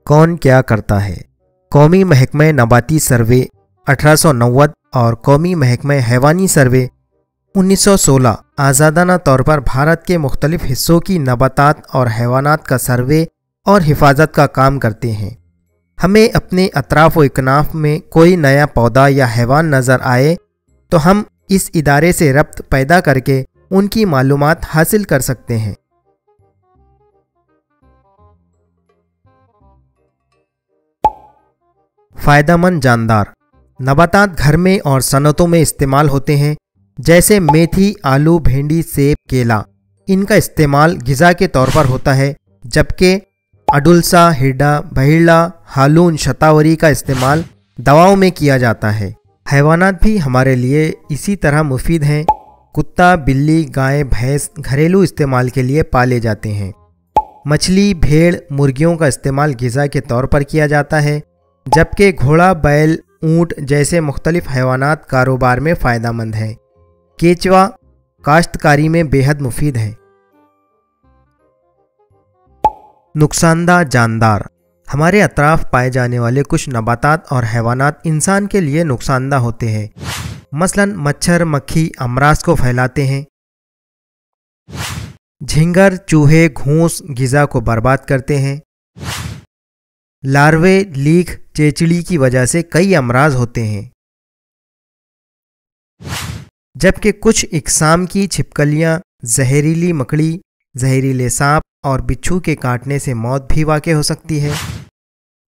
कौन क्या करता है। कौमी महकमे नबाती सर्वे 1890 और कौमी महकमे हैवानी सर्वे 1916 आज़ादाना तौर पर भारत के मुख्तलिफ हिस्सों की नबातात और हैवानात का सर्वे और हिफाजत का काम करते हैं। हमें अपने अतराफ व इकनाफ में कोई नया पौधा या हैवान नज़र आए तो हम इस इदारे से रब्त पैदा करके उनकी मालूमात हासिल कर सकते हैं। फ़ायदेमंद जानदार नबातात घर में और सनतों में इस्तेमाल होते हैं, जैसे मेथी, आलू, भिंडी, सेब, केला। इनका इस्तेमाल ग़िज़ा के तौर पर होता है, जबकि अडुलसा, हिरडा, बहिरला, हालून, शतावरी का इस्तेमाल दवाओं में किया जाता है। हैवानात भी हमारे लिए इसी तरह मुफीद हैं। कुत्ता, बिल्ली, गाय, भैंस घरेलू इस्तेमाल के लिए पाले जाते हैं। मछली, भेड़, मुर्गियों का इस्तेमाल ग़िज़ा के तौर पर किया जाता है, जबकि घोड़ा, बैल, ऊँट जैसे मुख्तलिफ हैवानात कारोबार में फ़ायदेमंद हैं। केचवा काश्तकारी में बेहद मुफीद है। नुकसानदा जानदार हमारे अतराफ पाए जाने वाले कुछ नबातात और हैवानात इंसान के लिए नुकसानदा होते हैं। मसलन मच्छर, मक्खी अमराज को फैलाते हैं। झिंगर, चूहे, घूस ग़िज़ा को बर्बाद करते हैं। लार्वे, लीख, चेचड़ी की वजह से कई अमराज होते हैं, जबकि कुछ इकसाम की छिपकलियाँ, जहरीली मकड़ी, जहरीले सांप और बिच्छू के काटने से मौत भी वाक़ हो सकती है।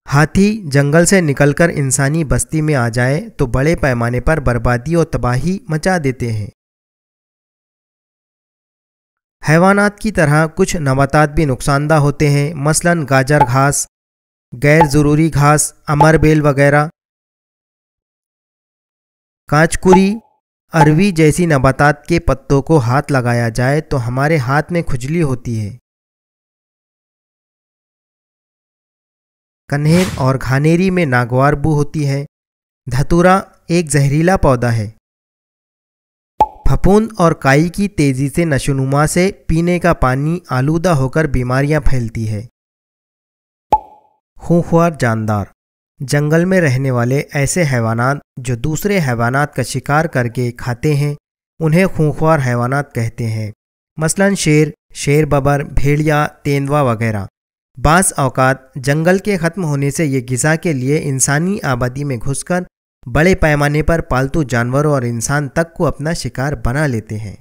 हाथी जंगल से निकलकर इंसानी बस्ती में आ जाए तो बड़े पैमाने पर बर्बादी और तबाही मचा देते हैं। हैवानात की तरह कुछ नबातात भी नुकसानदा होते हैं, मसलन गाजर घास, गैर ज़रूरी घास, अमर बेल वगैरह। कांचकुरी, अरवी जैसी नबातात के पत्तों को हाथ लगाया जाए तो हमारे हाथ में खुजली होती है। कन्हेर और घानेरी में नागवार बू होती है। धतूरा एक जहरीला पौधा है। फफूंद और काई की तेज़ी से नशोनुमा से पीने का पानी आलूदा होकर बीमारियां फैलती है। खूंखार जानदार जंगल में रहने वाले ऐसे हैवानात जो दूसरे हैवानात का शिकार करके खाते हैं, उन्हें खूंखार हैवानात कहते हैं। मसलन शेर, शेर बबर, भेड़िया, तेंदुआ वगैरह। बाज़ औक़ात जंगल के ख़त्म होने से ये ग़िज़ा के लिए इंसानी आबादी में घुसकर बड़े पैमाने पर पालतू जानवरों और इंसान तक को अपना शिकार बना लेते हैं।